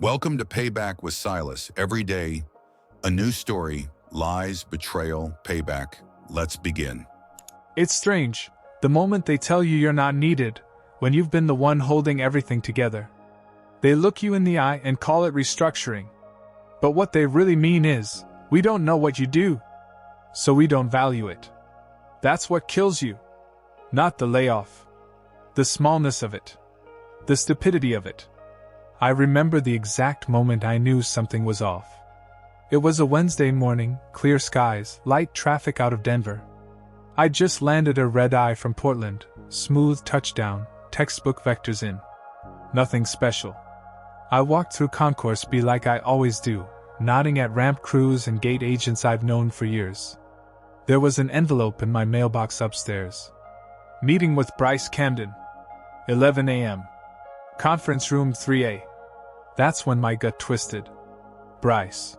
Welcome to Payback with Silas. Every day, a new story, lies, betrayal, payback. Let's begin. It's strange, the moment they tell you you're not needed, when you've been the one holding everything together. They look you in the eye and call it restructuring. But what they really mean is, we don't know what you do, so we don't value it. That's what kills you. Not the layoff. The smallness of it. The stupidity of it. I remember the exact moment I knew something was off. It was a Wednesday morning, clear skies, light traffic out of Denver. I'd just landed a red-eye from Portland, smooth touchdown, textbook vectors in. Nothing special. I walked through Concourse B like I always do, nodding at ramp crews and gate agents I've known for years. There was an envelope in my mailbox upstairs. Meeting with Bryce Camden. 11 a.m. Conference room 3A. That's when my gut twisted. Bryce.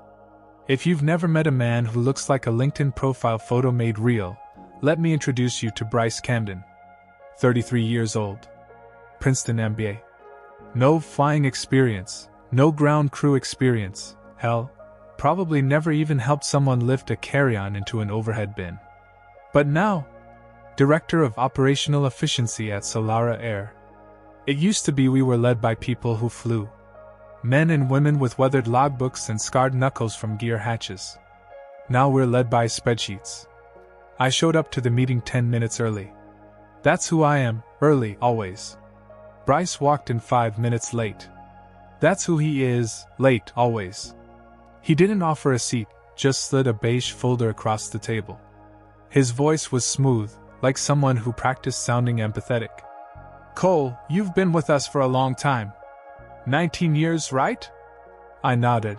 If you've never met a man who looks like a LinkedIn profile photo made real, let me introduce you to Bryce Camden. 33 years old. Princeton MBA. No flying experience, no ground crew experience, hell, probably never even helped someone lift a carry-on into an overhead bin. But now, Director of Operational Efficiency at Solara Air. It used to be we were led by people who flew. Men and women with weathered logbooks and scarred knuckles from gear hatches. Now we're led by spreadsheets. I showed up to the meeting 10 minutes early. That's who I am, early, always. Bryce walked in 5 minutes late. That's who he is, late, always. He didn't offer a seat, just slid a beige folder across the table. His voice was smooth, like someone who practiced sounding empathetic. Cole, you've been with us for a long time. 19 years, right? I nodded.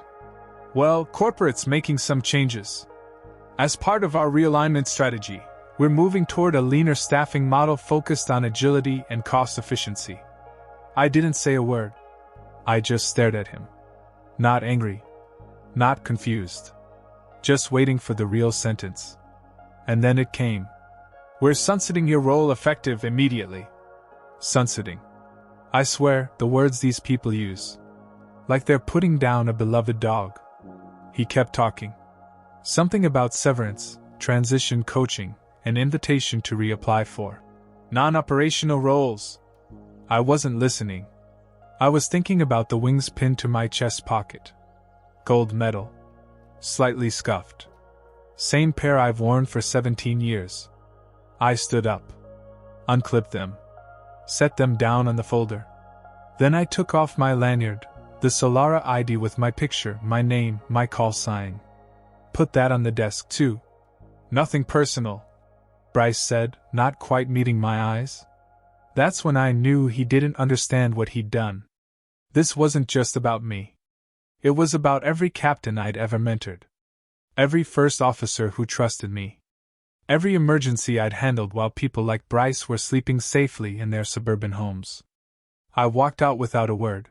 Well, corporate's making some changes. As part of our realignment strategy, we're moving toward a leaner staffing model focused on agility and cost efficiency. I didn't say a word. I just stared at him. Not angry. Not confused. Just waiting for the real sentence. And then it came. We're sunsetting your role effective immediately. Sunsetting. I swear, the words these people use. Like they're putting down a beloved dog. He kept talking. Something about severance, transition coaching, an invitation to reapply for non-operational roles. I wasn't listening. I was thinking about the wings pinned to my chest pocket. Gold medal. Slightly scuffed. Same pair I've worn for 17 years. I stood up. Unclipped them. Set them down on the folder. Then I took off my lanyard, the Solara ID with my picture, my name, my call sign. Put that on the desk too. Nothing personal, Bryce said, not quite meeting my eyes. That's when I knew he didn't understand what he'd done. This wasn't just about me. It was about every captain I'd ever mentored. Every first officer who trusted me. Every emergency I'd handled while people like Bryce were sleeping safely in their suburban homes. I walked out without a word.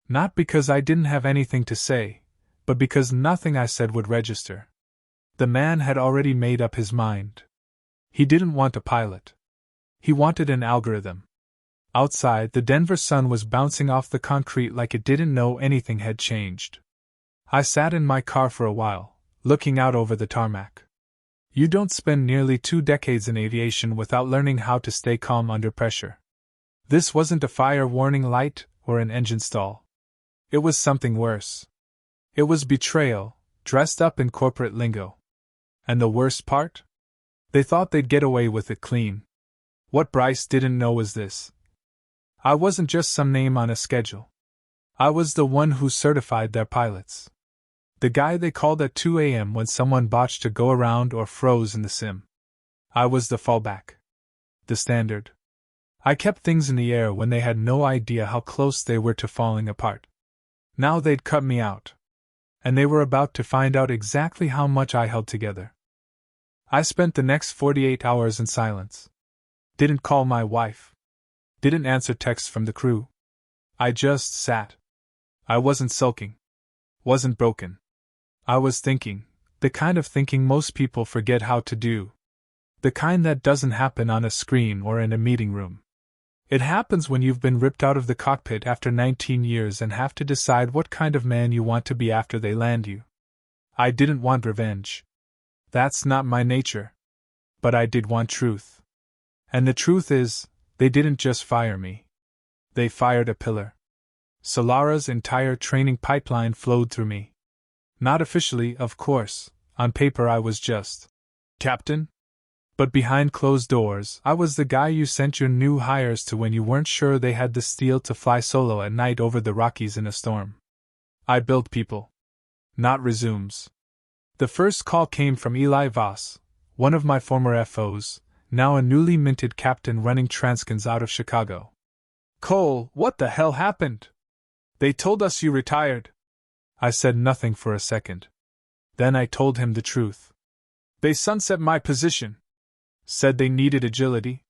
Not because I didn't have anything to say, but because nothing I said would register. The man had already made up his mind. He didn't want a pilot. He wanted an algorithm. Outside, the Denver sun was bouncing off the concrete like it didn't know anything had changed. I sat in my car for a while, looking out over the tarmac. You don't spend nearly 2 decades in aviation without learning how to stay calm under pressure. This wasn't a fire warning light or an engine stall. It was something worse. It was betrayal, dressed up in corporate lingo. And the worst part? They thought they'd get away with it clean. What Bryce didn't know was this. I wasn't just some name on a schedule. I was the one who certified their pilots. The guy they called at 2 a.m. when someone botched a go-around or froze in the sim. I was the fallback. The standard. I kept things in the air when they had no idea how close they were to falling apart. Now they'd cut me out. And they were about to find out exactly how much I held together. I spent the next 48 hours in silence. Didn't call my wife. Didn't answer texts from the crew. I just sat. I wasn't sulking. Wasn't broken. I was thinking, the kind of thinking most people forget how to do. The kind that doesn't happen on a screen or in a meeting room. It happens when you've been ripped out of the cockpit after 19 years and have to decide what kind of man you want to be after they land you. I didn't want revenge. That's not my nature. But I did want truth. And the truth is, they didn't just fire me. They fired a pillar. Solara's entire training pipeline flowed through me. Not officially, of course. On paper I was just captain. But behind closed doors, I was the guy you sent your new hires to when you weren't sure they had the steel to fly solo at night over the Rockies in a storm. I built people. Not resumes. The first call came from Eli Voss, one of my former FOs, now a newly minted captain running Transkins out of Chicago. Cole, what the hell happened? They told us you retired. I said nothing for a second. Then I told him the truth. They sunset my position. Said they needed agility.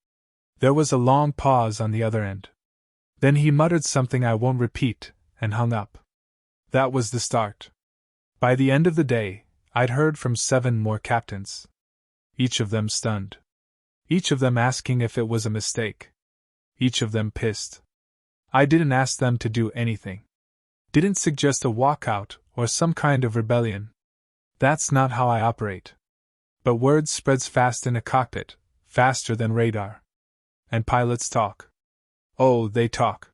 There was a long pause on the other end. Then he muttered something I won't repeat, and hung up. That was the start. By the end of the day, I'd heard from 7 more captains. Each of them stunned. Each of them asking if it was a mistake. Each of them pissed. I didn't ask them to do anything. Didn't suggest a walkout or some kind of rebellion. That's not how I operate. But word spreads fast in a cockpit, faster than radar. And pilots talk. Oh, they talk.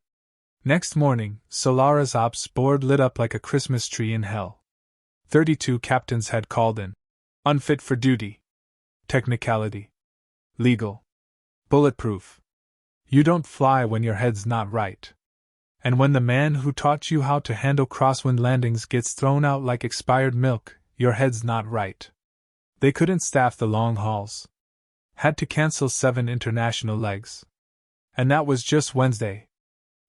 Next morning, Solara's ops board lit up like a Christmas tree in hell. 32 captains had called in. Unfit for duty. Technicality. Legal. Bulletproof. You don't fly when your head's not right. And when the man who taught you how to handle crosswind landings gets thrown out like expired milk, your head's not right. They couldn't staff the long hauls. Had to cancel 7 international legs. And that was just Wednesday.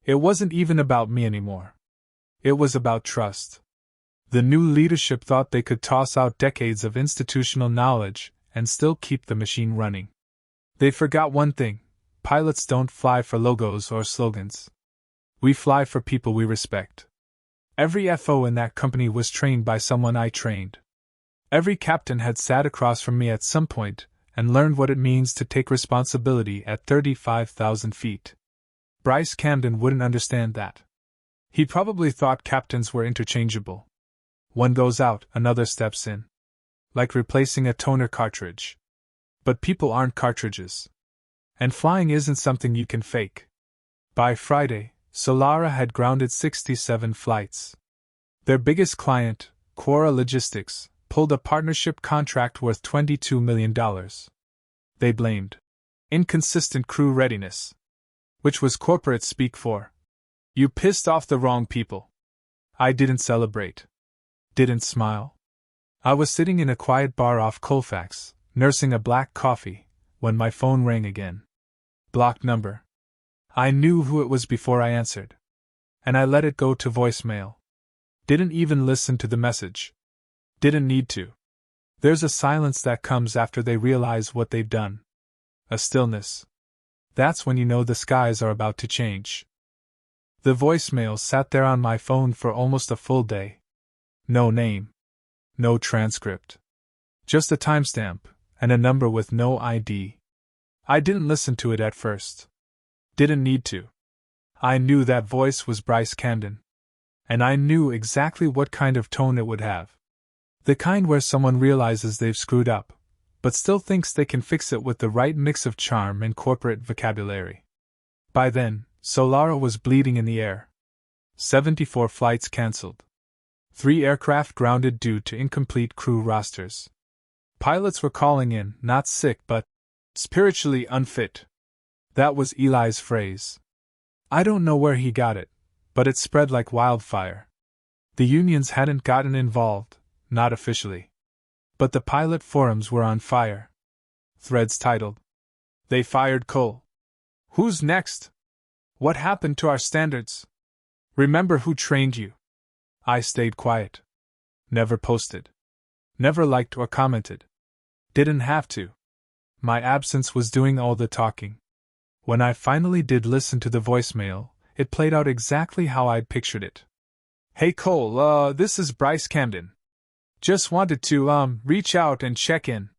It wasn't even about me anymore. It was about trust. The new leadership thought they could toss out decades of institutional knowledge and still keep the machine running. They forgot one thing: pilots don't fly for logos or slogans. We fly for people we respect. Every FO in that company was trained by someone I trained. Every captain had sat across from me at some point and learned what it means to take responsibility at 35,000 feet. Bryce Camden wouldn't understand that. He probably thought captains were interchangeable. One goes out, another steps in. Like replacing a toner cartridge. But people aren't cartridges. And flying isn't something you can fake. By Friday, Solara had grounded 67 flights. Their biggest client, Quora Logistics, pulled a partnership contract worth $22 million. They blamed inconsistent crew readiness, which was corporate speak for "you pissed off the wrong people." I didn't celebrate. Didn't smile. I was sitting in a quiet bar off Colfax, nursing a black coffee, when my phone rang again. Blocked number. I knew who it was before I answered. And I let it go to voicemail. Didn't even listen to the message. Didn't need to. There's a silence that comes after they realize what they've done. A stillness. That's when you know the skies are about to change. The voicemail sat there on my phone for almost a full day. No name. No transcript. Just a timestamp, and a number with no ID. I didn't listen to it at first. Didn't need to. I knew that voice was Bryce Camden. And I knew exactly what kind of tone it would have. The kind where someone realizes they've screwed up, but still thinks they can fix it with the right mix of charm and corporate vocabulary. By then, Solara was bleeding in the air. 74 flights cancelled. 3 aircraft grounded due to incomplete crew rosters. Pilots were calling in, not sick but spiritually unfit. That was Eli's phrase. I don't know where he got it, but it spread like wildfire. The unions hadn't gotten involved, not officially. But the pilot forums were on fire. Threads titled, "They fired Cole. Who's next? What happened to our standards? Remember who trained you?" I stayed quiet. Never posted. Never liked or commented. Didn't have to. My absence was doing all the talking. When I finally did listen to the voicemail, it played out exactly how I'd pictured it. "Hey Cole, this is Bryce Camden. Just wanted to, reach out and check in.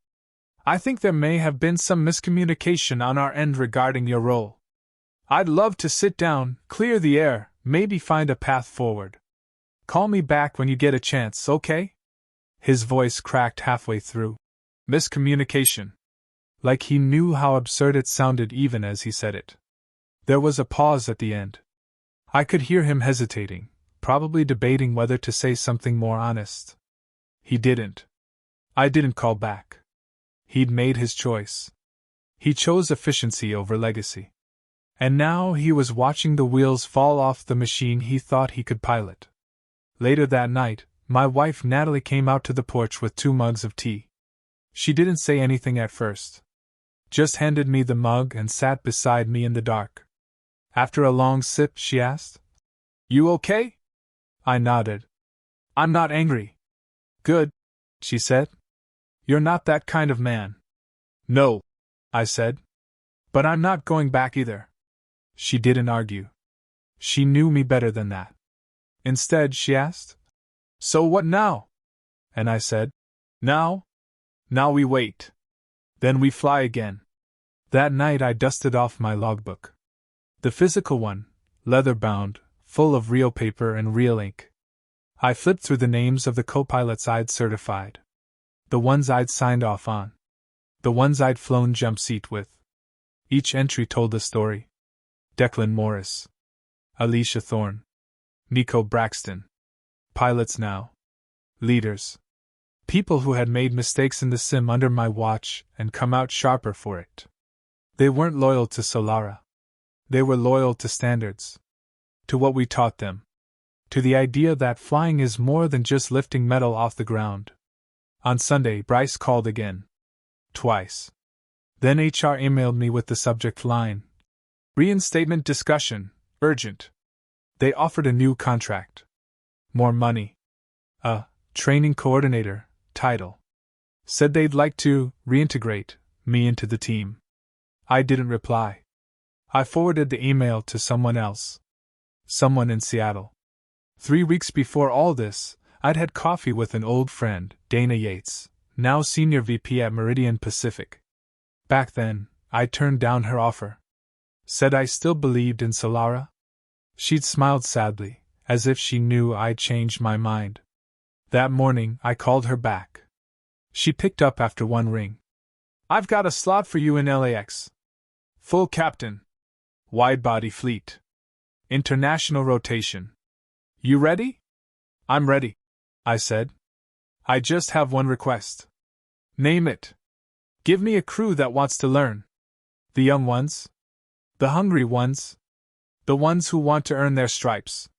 I think there may have been some miscommunication on our end regarding your role. I'd love to sit down, clear the air, maybe find a path forward. Call me back when you get a chance, okay? His voice cracked halfway through. Miscommunication. Like he knew how absurd it sounded even as he said it. There was a pause at the end. I could hear him hesitating, probably debating whether to say something more honest. He didn't. I didn't call back. He'd made his choice. He chose efficiency over legacy. And now he was watching the wheels fall off the machine he thought he could pilot. Later that night, my wife Natalie came out to the porch with 2 mugs of tea. She didn't say anything at first. Just handed me the mug and sat beside me in the dark. After a long sip, she asked, "You okay?" I nodded. "I'm not angry." "Good," she said. "You're not that kind of man." "No," I said. "But I'm not going back either." She didn't argue. She knew me better than that. Instead, she asked, "So what now?" And I said, "Now? Now we wait. Then we fly again." That night I dusted off my logbook. The physical one, leather-bound, full of real paper and real ink. I flipped through the names of the co-pilots I'd certified. The ones I'd signed off on. The ones I'd flown jump seat with. Each entry told a story. Declan Morris. Alicia Thorne. Nico Braxton. Pilots now. Leaders. People who had made mistakes in the sim under my watch and come out sharper for it. They weren't loyal to Solara. They were loyal to standards. To what we taught them. To the idea that flying is more than just lifting metal off the ground. On Sunday, Bryce called again. Twice. Then HR emailed me with the subject line. Reinstatement discussion, urgent. They offered a new contract. More money. A training coordinator title. Said they'd like to reintegrate me into the team. I didn't reply. I forwarded the email to someone else. Someone in Seattle. 3 weeks before all this, I'd had coffee with an old friend, Dana Yates, now Senior VP at Meridian Pacific. Back then, I turned down her offer. Said I still believed in Solara. She'd smiled sadly, as if she knew I'd changed my mind. That morning, I called her back. She picked up after one ring. "I've got a slot for you in LAX. Full captain. Wide-body fleet. International rotation. You ready?" "I'm ready," I said. "I just have one request." "Name it." "Give me a crew that wants to learn. The young ones. The hungry ones. The ones who want to earn their stripes."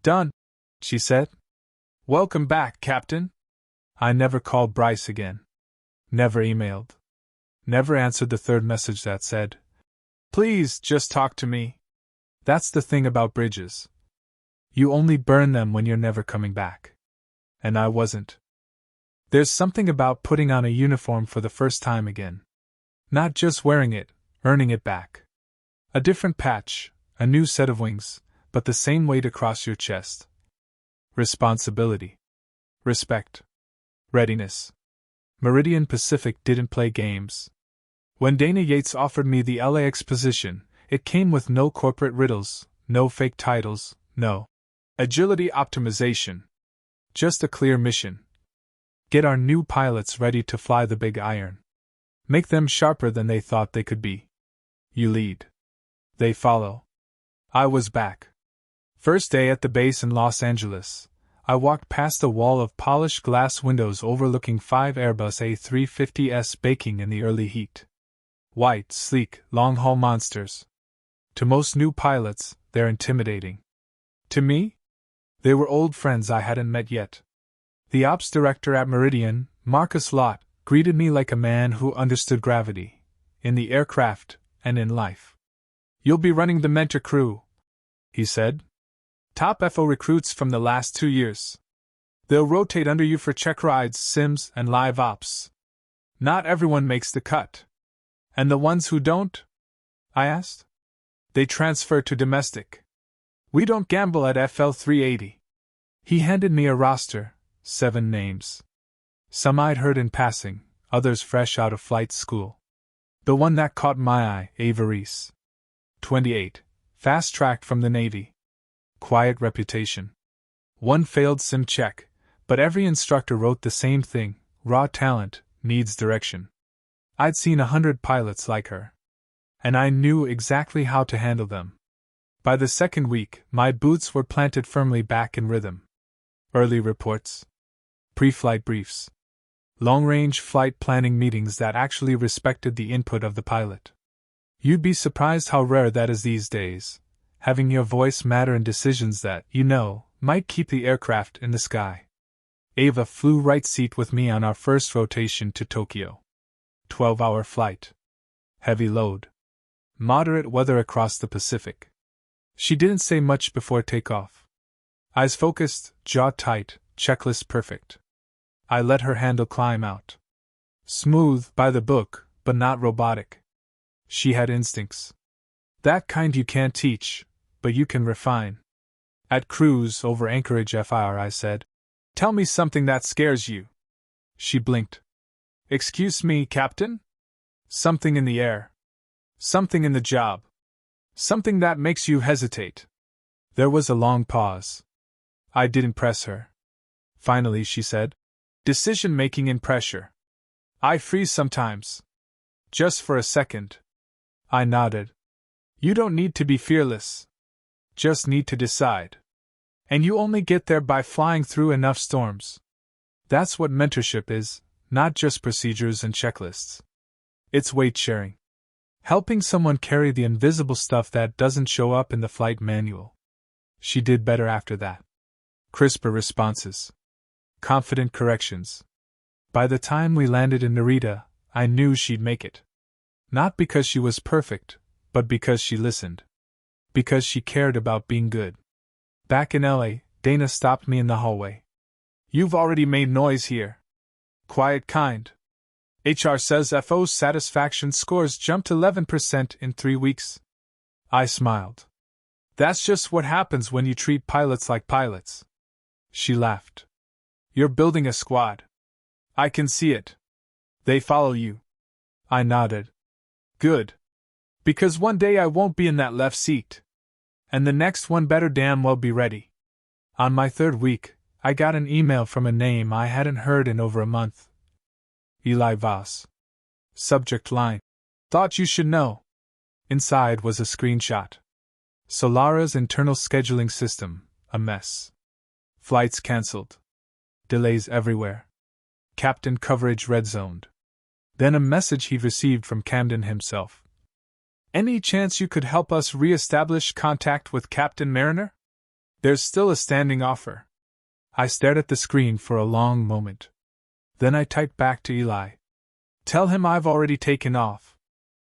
"Done," she said. "Welcome back, Captain." I never called Bryce again. Never emailed. Never answered the third message that said, "Please, just talk to me." That's the thing about bridges. You only burn them when you're never coming back. And I wasn't. There's something about putting on a uniform for the first time again. Not just wearing it, earning it back. A different patch, a new set of wings, but the same weight across your chest. Responsibility. Respect. Readiness. Meridian Pacific didn't play games. When Dana Yates offered me the LAX position, it came with no corporate riddles, no fake titles, no agility optimization. Just a clear mission. Get our new pilots ready to fly the big iron. Make them sharper than they thought they could be. You lead. They follow. I was back. First day at the base in Los Angeles, I walked past a wall of polished glass windows overlooking 5 Airbus A350s baking in the early heat. White, sleek, long-haul monsters. To most new pilots, they're intimidating. To me? They were old friends I hadn't met yet. The ops director at Meridian, Marcus Lott, greeted me like a man who understood gravity, in the aircraft and in life. "You'll be running the mentor crew," he said. "Top FO recruits from the last 2 years. They'll rotate under you for check rides, sims, and live ops. Not everyone makes the cut." "And the ones who don't?" I asked. "They transfer to domestic. We don't gamble at FL 380. He handed me a roster, 7 names. Some I'd heard in passing, others fresh out of flight school. The one that caught my eye, Ava Reese. 28. Fast-tracked from the Navy. Quiet reputation. One failed sim check, but every instructor wrote the same thing: raw talent, needs direction. I'd seen 100 pilots like her, and I knew exactly how to handle them. By the second week, my boots were planted firmly back in rhythm. Early reports, pre-flight briefs, long-range flight planning meetings that actually respected the input of the pilot. You'd be surprised how rare that is these days, having your voice matter in decisions that, might keep the aircraft in the sky. Ava flew right seat with me on our first rotation to Tokyo. 12-hour flight. Heavy load. Moderate weather across the Pacific. She didn't say much before takeoff. Eyes focused, jaw tight, checklist perfect. I let her handle climb out. Smooth, by the book, but not robotic. She had instincts. That kind you can't teach, but you can refine. At cruise over Anchorage FIR, I said, "Tell me something that scares you." She blinked. "Excuse me, Captain?" "Something in the air. Something in the job. Something that makes you hesitate." There was a long pause. I didn't press her. Finally, she said, "Decision-making in pressure. I freeze sometimes. Just for a second." I nodded. "You don't need to be fearless. Just need to decide. And you only get there by flying through enough storms. That's what mentorship is, not just procedures and checklists. It's weight sharing. Helping someone carry the invisible stuff that doesn't show up in the flight manual." She did better after that. Crisper responses. Confident corrections. By the time we landed in Narita, I knew she'd make it. Not because she was perfect, but because she listened. Because she cared about being good. Back in LA, Dana stopped me in the hallway. "You've already made noise here. Quiet kind. HR says FO's satisfaction scores jumped 11% in 3 weeks." I smiled. "That's just what happens when you treat pilots like pilots." She laughed. "You're building a squad. I can see it. They follow you." I nodded. "Good. Because one day I won't be in that left seat. And the next one better damn well be ready." On my third week, I got an email from a name I hadn't heard in over a month. Eli Voss. Subject line: "Thought you should know." Inside was a screenshot. Solara's internal scheduling system, a mess. Flights cancelled. Delays everywhere. Captain coverage red-zoned. Then a message he'd received from Camden himself. "Any chance you could help us re-establish contact with Captain Mariner? There's still a standing offer." I stared at the screen for a long moment. Then I typed back to Eli. "Tell him I've already taken off.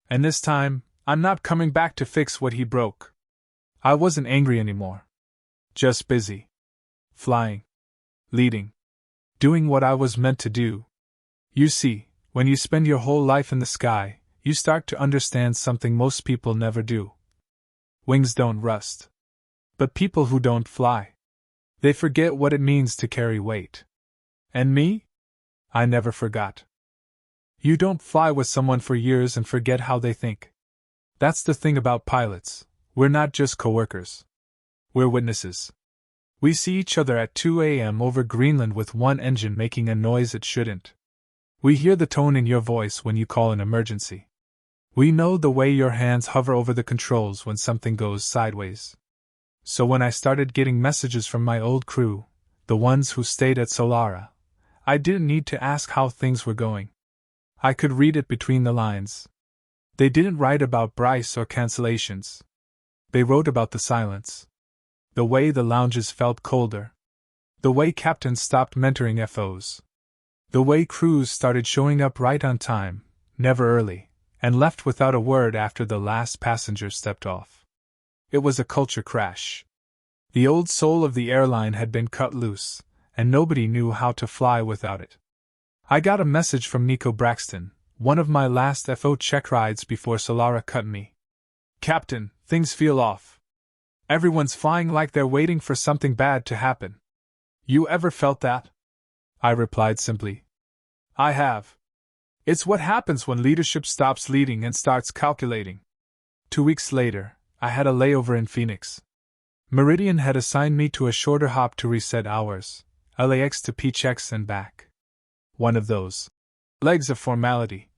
And this time, I'm not coming back to fix what he broke." I wasn't angry anymore. Just busy. Flying. Leading. Doing what I was meant to do. You see, when you spend your whole life in the sky, you start to understand something most people never do. Wings don't rust. But people who don't fly, they forget what it means to carry weight. And me? I never forgot. You don't fly with someone for years and forget how they think. That's the thing about pilots. We're not just coworkers. We're witnesses. We see each other at 2 a.m. over Greenland with one engine making a noise it shouldn't. We hear the tone in your voice when you call an emergency. We know the way your hands hover over the controls when something goes sideways. So when I started getting messages from my old crew, the ones who stayed at Solara, I didn't need to ask how things were going. I could read it between the lines. They didn't write about Bryce or cancellations. They wrote about the silence. The way the lounges felt colder. The way captains stopped mentoring FOs. The way crews started showing up right on time, never early, and left without a word after the last passenger stepped off. It was a culture crash. The old soul of the airline had been cut loose, and nobody knew how to fly without it. I got a message from Nico Braxton, one of my last FO check rides before Solara cut me. "Captain, things feel off. Everyone's flying like they're waiting for something bad to happen. You ever felt that?" I replied simply. "I have. It's what happens when leadership stops leading and starts calculating." 2 weeks later, I had a layover in Phoenix. Meridian had assigned me to a shorter hop to reset hours, LAX to PHX and back. One of those legs of formality,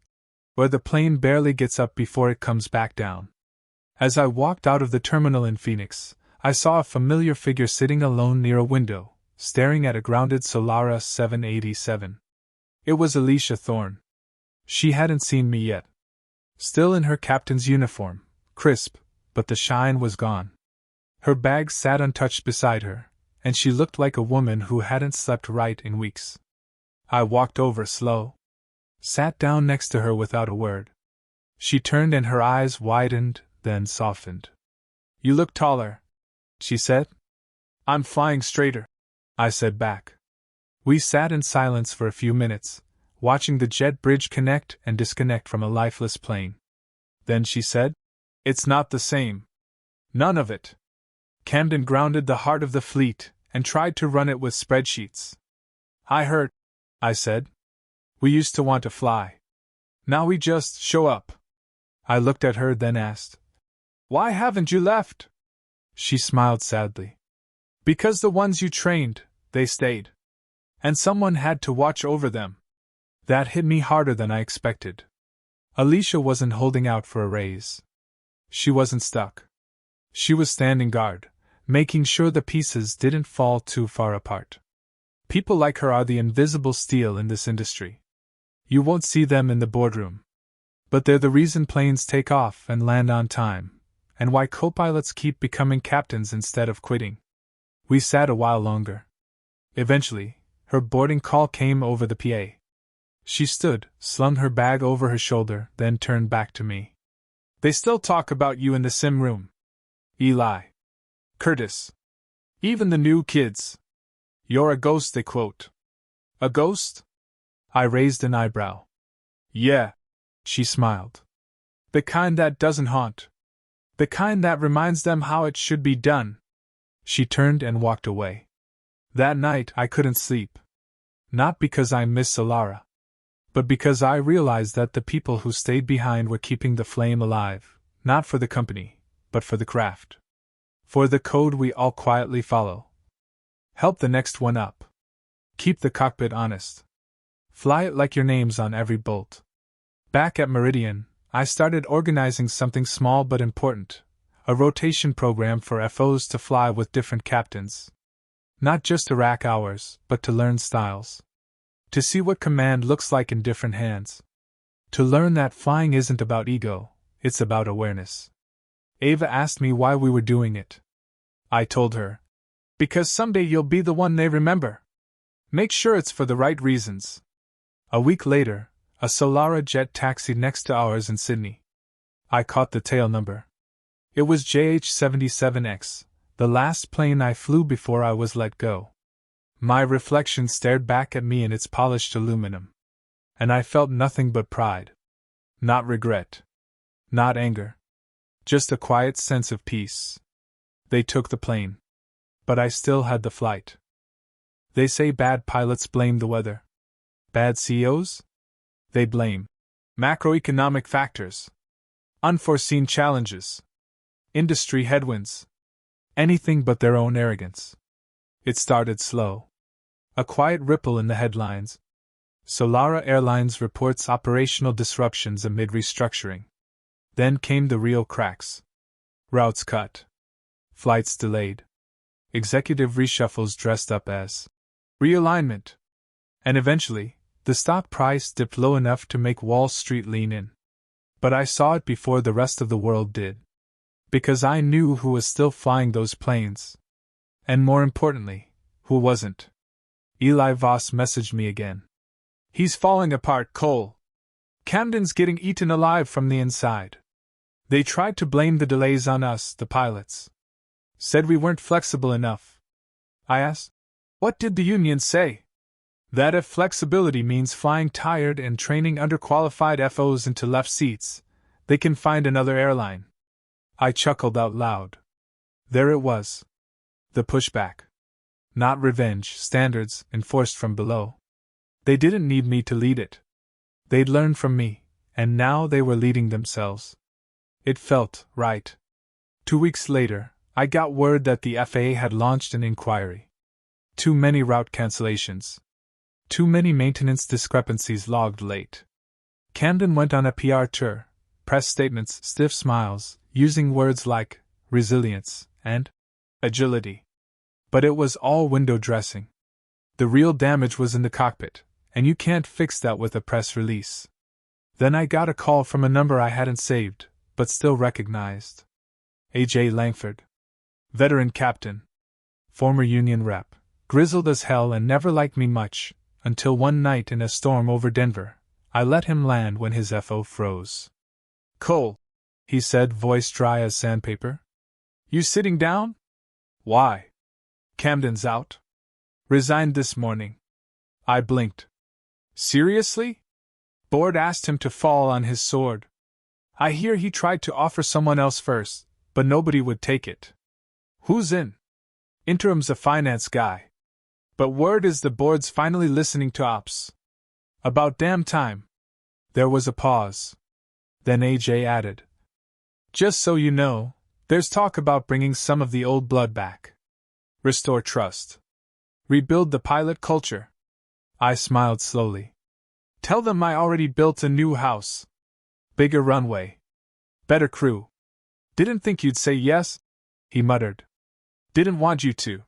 where the plane barely gets up before it comes back down. As I walked out of the terminal in Phoenix, I saw a familiar figure sitting alone near a window, staring at a grounded Solara 787. It was Alicia Thorne. She hadn't seen me yet. Still in her captain's uniform, crisp, but the shine was gone. Her bag sat untouched beside her, and she looked like a woman who hadn't slept right in weeks. I walked over slow, sat down next to her without a word. She turned and her eyes widened, then softened. "You look taller," she said. "I'm flying straighter," I said back. We sat in silence for a few minutes, watching the jet bridge connect and disconnect from a lifeless plane. Then she said, "It's not the same. None of it. Camden grounded the heart of the fleet and tried to run it with spreadsheets." "I heard," I said. "We used to want to fly. Now we just show up." I looked at her, then asked, "Why haven't you left?" She smiled sadly. "Because the ones you trained, they stayed. And someone had to watch over them." That hit me harder than I expected. Alicia wasn't holding out for a raise. She wasn't stuck. She was standing guard, making sure the pieces didn't fall too far apart. People like her are the invisible steel in this industry. You won't see them in the boardroom. But they're the reason planes take off and land on time, and why co-pilots keep becoming captains instead of quitting. We sat a while longer. Eventually, her boarding call came over the PA. She stood, slung her bag over her shoulder, then turned back to me. "They still talk about you in the sim room. Eli. Curtis. Even the new kids. You're a ghost, they quote." "A ghost?" I raised an eyebrow. "Yeah," she smiled. "The kind that doesn't haunt. The kind that reminds them how it should be done." She turned and walked away. That night I couldn't sleep. Not because I missed Solara, but because I realized that the people who stayed behind were keeping the flame alive, not for the company, but for the craft. For the code we all quietly follow. Help the next one up. Keep the cockpit honest. Fly it like your name's on every bolt. Back at Meridian, I started organizing something small but important, a rotation program for FOs to fly with different captains. Not just to rack hours, but to learn styles. To see what command looks like in different hands. To learn that flying isn't about ego, it's about awareness. Ava asked me why we were doing it. I told her, "Because someday you'll be the one they remember. Make sure it's for the right reasons." A week later, a Solara jet taxied next to ours in Sydney. I caught the tail number. It was JH-77X, the last plane I flew before I was let go. My reflection stared back at me in its polished aluminum. And I felt nothing but pride. Not regret. Not anger. Just a quiet sense of peace. They took the plane. But I still had the flight. They say bad pilots blame the weather. Bad CEOs? They blame macroeconomic factors. Unforeseen challenges. Industry headwinds. Anything but their own arrogance. It started slow. A quiet ripple in the headlines. Solara Airlines reports operational disruptions amid restructuring. Then came the real cracks. Routes cut. Flights delayed. Executive reshuffles dressed up as realignment. And eventually, the stock price dipped low enough to make Wall Street lean in. But I saw it before the rest of the world did. Because I knew who was still flying those planes. And more importantly, who wasn't. Eli Voss messaged me again. "He's falling apart, Cole. Camden's getting eaten alive from the inside. They tried to blame the delays on us, the pilots. Said we weren't flexible enough." I asked, "What did the union say?" "That if flexibility means flying tired and training underqualified FOs into left seats, they can find another airline." I chuckled out loud. There it was. The pushback. Not revenge, standards enforced from below. They didn't need me to lead it. They'd learned from me, and now they were leading themselves. It felt right. 2 weeks later, I got word that the FAA had launched an inquiry. Too many route cancellations. Too many maintenance discrepancies logged late. Camden went on a PR tour, press statements, stiff smiles, using words like resilience and agility. But it was all window dressing. The real damage was in the cockpit, and you can't fix that with a press release. Then I got a call from a number I hadn't saved, but still recognized. A.J. Langford. Veteran captain. Former Union rep. Grizzled as hell and never liked me much, until one night in a storm over Denver, I let him land when his FO froze. "Cole," he said, voice dry as sandpaper. "You sitting down?" "Why?" "Camden's out. Resigned this morning." I blinked. "Seriously?" Board asked him to fall on his sword. "I hear he tried to offer someone else first, but nobody would take it." "Who's in?" "Interim's a finance guy. But word is the board's finally listening to ops." "About damn time." There was a pause. Then A.J. added, "Just so you know, there's talk about bringing some of the old blood back. Restore trust. Rebuild the pilot culture." I smiled slowly. "Tell them I already built a new house. Bigger runway. Better crew." "Didn't think you'd say yes," he muttered. "Didn't want you to.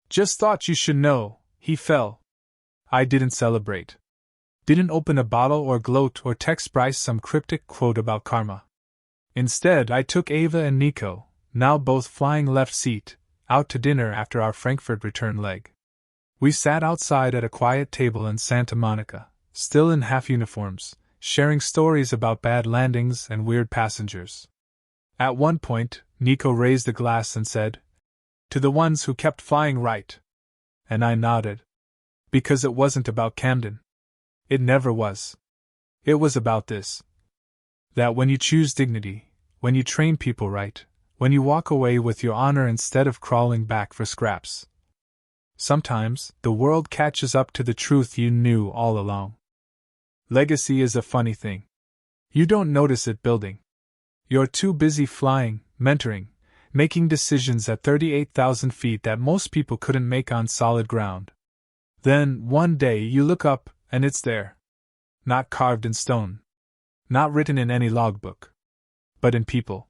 Just thought you should know," he fell. I didn't celebrate. Didn't open a bottle or gloat or text Bryce some cryptic quote about karma. Instead, I took Ava and Nico, now both flying left seat, out to dinner after our Frankfurt return leg. We sat outside at a quiet table in Santa Monica, still in half uniforms, sharing stories about bad landings and weird passengers. At one point, Nico raised a glass and said, "To the ones who kept flying right." And I nodded. Because it wasn't about Camden. It never was. It was about this. That when you choose dignity, when you train people right, when you walk away with your honor instead of crawling back for scraps, sometimes the world catches up to the truth you knew all along. Legacy is a funny thing. You don't notice it building. You're too busy flying, mentoring, making decisions at 38,000 feet that most people couldn't make on solid ground. Then, one day, you look up, and it's there. Not carved in stone. Not written in any logbook. But in people.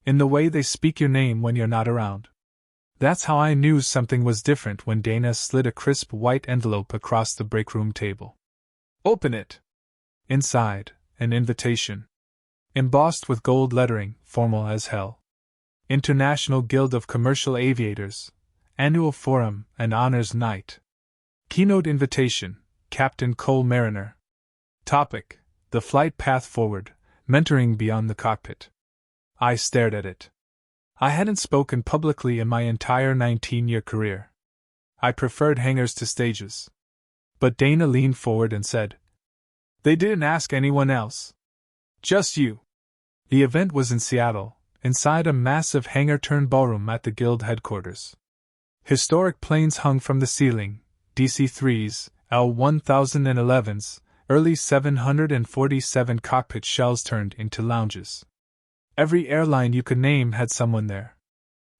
In the way they speak your name when you're not around. That's how I knew something was different when Dana slid a crisp white envelope across the breakroom table. "Open it." Inside, an invitation. Embossed with gold lettering, formal as hell. International Guild of Commercial Aviators, Annual Forum and Honors Night. Keynote invitation, Captain Cole Mariner. Topic, the flight path forward, mentoring beyond the cockpit. I stared at it. I hadn't spoken publicly in my entire 19-year career. I preferred hangars to stages. But Dana leaned forward and said, "They didn't ask anyone else. Just you." The event was in Seattle, inside a massive hangar-turned ballroom at the Guild headquarters. Historic planes hung from the ceiling, DC-3s, L-1011s, early 747 cockpit shells turned into lounges. Every airline you could name had someone there.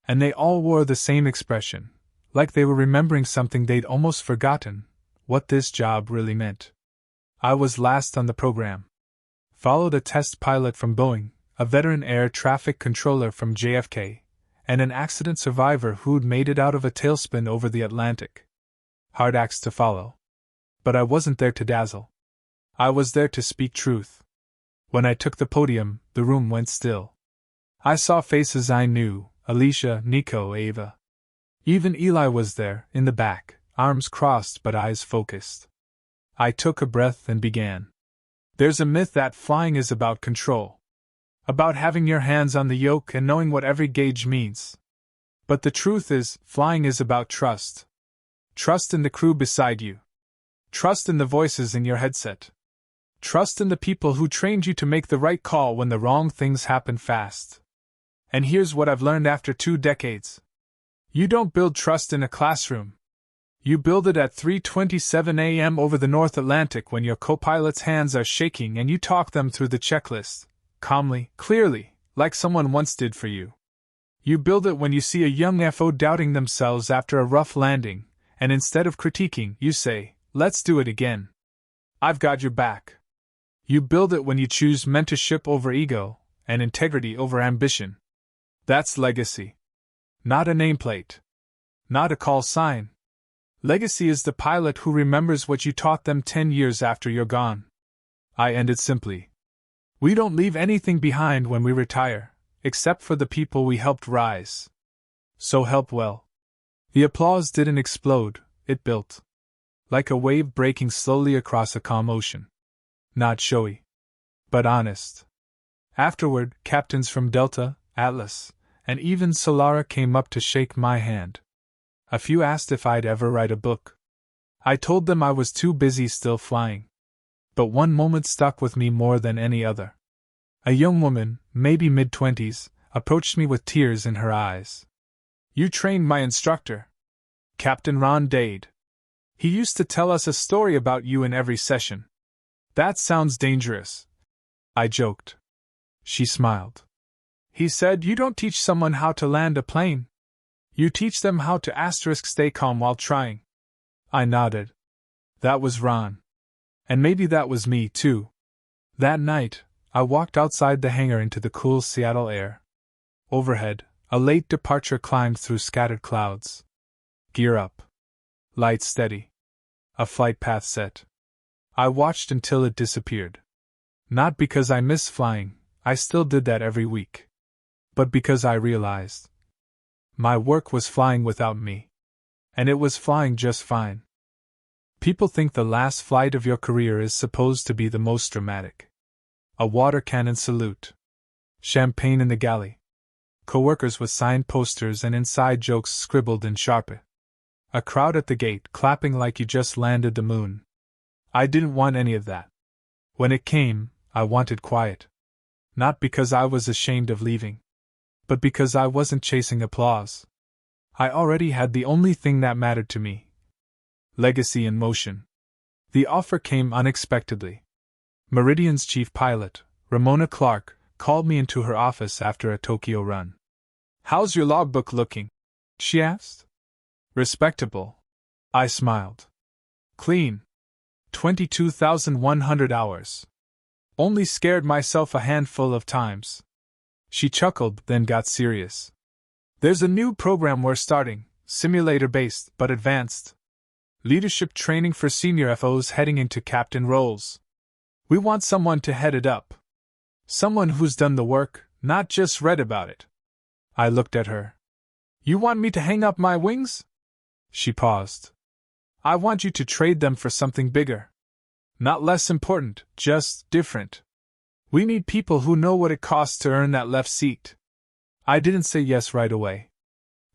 And they all wore the same expression, like they were remembering something they'd almost forgotten, what this job really meant. I was last on the program. Followed a test pilot from Boeing, a veteran air traffic controller from JFK, and an accident survivor who'd made it out of a tailspin over the Atlantic. Hard acts to follow. But I wasn't there to dazzle. I was there to speak truth. When I took the podium, the room went still. I saw faces I knew, Alicia, Nico, Ava. Even Eli was there, in the back, arms crossed but eyes focused. I took a breath and began. There's a myth that flying is about control. About having your hands on the yoke and knowing what every gauge means. But the truth is, flying is about trust. Trust in the crew beside you. Trust in the voices in your headset. Trust in the people who trained you to make the right call when the wrong things happen fast. And here's what I've learned after 2 decades. You don't build trust in a classroom. You build it at 3:27 a.m. over the North Atlantic when your co-pilot's hands are shaking and you talk them through the checklist, calmly, clearly, like someone once did for you. You build it when you see a young FO doubting themselves after a rough landing, and instead of critiquing, you say, "Let's do it again. I've got your back." You build it when you choose mentorship over ego, and integrity over ambition. That's legacy. Not a nameplate. Not a call sign. Legacy is the pilot who remembers what you taught them 10 years after you're gone. I ended simply. We don't leave anything behind when we retire, except for the people we helped rise. So help well. The applause didn't explode, it built. Like a wave breaking slowly across a calm ocean. Not showy, but honest. Afterward, captains from Delta, Atlas, and even Solara came up to shake my hand. A few asked if I'd ever write a book. I told them I was too busy still flying. But one moment stuck with me more than any other. A young woman, maybe mid-20s, approached me with tears in her eyes. "You trained my instructor, Captain Ron Dade. He used to tell us a story about you in every session." "That sounds dangerous," I joked. She smiled. "He said you don't teach someone how to land a plane. You teach them how to stay calm while trying." I nodded. That was Ron. And maybe that was me, too. That night, I walked outside the hangar into the cool Seattle air. Overhead, a late departure climbed through scattered clouds. Gear up. Lights steady. A flight path set. I watched until it disappeared. Not because I miss flying, I still did that every week. But because I realized my work was flying without me. And it was flying just fine. People think the last flight of your career is supposed to be the most dramatic. A water cannon salute. Champagne in the galley. Coworkers with signed posters and inside jokes scribbled in Sharpie. A crowd at the gate clapping like you just landed the moon. I didn't want any of that. When it came, I wanted quiet. Not because I was ashamed of leaving, but because I wasn't chasing applause. I already had the only thing that mattered to me. Legacy in motion. The offer came unexpectedly. Meridian's chief pilot, Ramona Clark, called me into her office after a Tokyo run. "How's your logbook looking?" she asked. "Respectable," I smiled. "Clean. 22,100 hours. Only scared myself a handful of times." She chuckled, then got serious. "There's a new program we're starting, simulator-based but advanced. Leadership training for senior FOs heading into captain roles. We want someone to head it up. Someone who's done the work, not just read about it." I looked at her. "You want me to hang up my wings?" She paused. "I want you to trade them for something bigger. Not less important, just different. We need people who know what it costs to earn that left seat." I didn't say yes right away.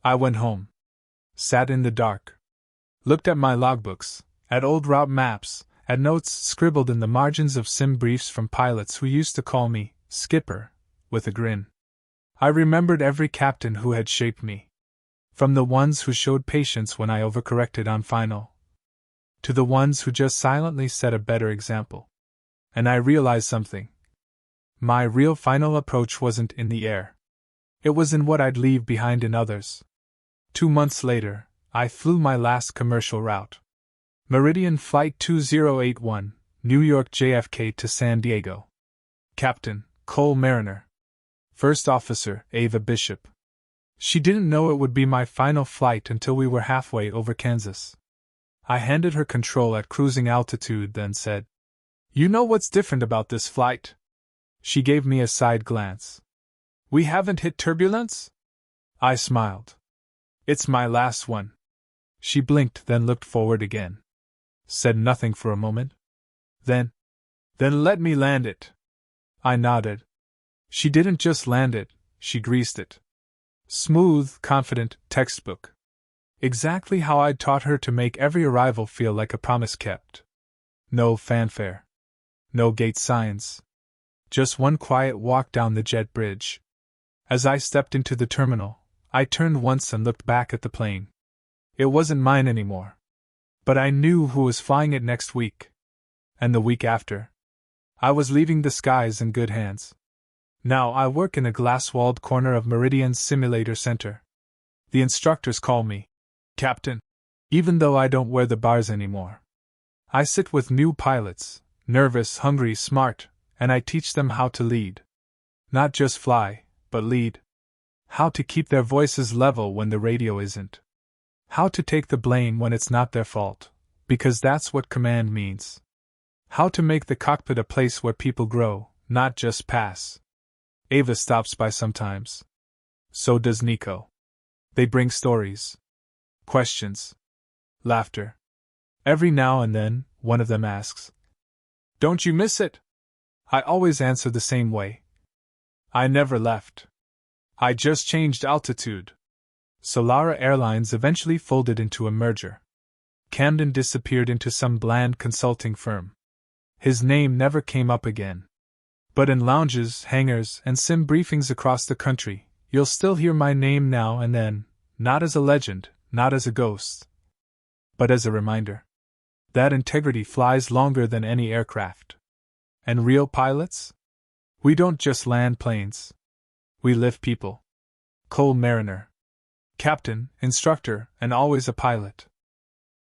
I went home. Sat in the dark. Looked at my logbooks, at old route maps, at notes scribbled in the margins of sim briefs from pilots who used to call me Skipper, with a grin. I remembered every captain who had shaped me. From the ones who showed patience when I overcorrected on final, to the ones who just silently set a better example. And I realized something. My real final approach wasn't in the air. It was in what I'd leave behind in others. 2 months later, I flew my last commercial route. Meridian Flight 2081, New York JFK to San Diego. Captain, Cole Mariner. First Officer, Ava Bishop. She didn't know it would be my final flight until we were halfway over Kansas. I handed her control at cruising altitude, then said, "You know what's different about this flight?" She gave me a side glance. "We haven't hit turbulence?" I smiled. "It's my last one." She blinked, then looked forward again. Said nothing for a moment. Then let me land it." I nodded. She didn't just land it, she greased it. Smooth, confident, textbook. Exactly how I'd taught her to make every arrival feel like a promise kept. No fanfare. No gate signs. Just one quiet walk down the jet bridge. As I stepped into the terminal, I turned once and looked back at the plane. It wasn't mine anymore. But I knew who was flying it next week. And the week after. I was leaving the skies in good hands. Now I work in a glass-walled corner of Meridian's simulator center. The instructors call me Captain, even though I don't wear the bars anymore. I sit with new pilots, nervous, hungry, smart, and I teach them how to lead. Not just fly, but lead. How to keep their voices level when the radio isn't. How to take the blame when it's not their fault, because that's what command means. How to make the cockpit a place where people grow, not just pass. Ava stops by sometimes. So does Nico. They bring stories, questions, laughter. Every now and then, one of them asks, "Don't you miss it?" I always answer the same way. I never left. I just changed altitude. Solara Airlines eventually folded into a merger. Camden disappeared into some bland consulting firm. His name never came up again. But in lounges, hangars, and sim briefings across the country, you'll still hear my name now and then, not as a legend, not as a ghost, but as a reminder. That integrity flies longer than any aircraft. And real pilots? We don't just land planes. We lift people. Coal mariner. Captain, instructor, and always a pilot.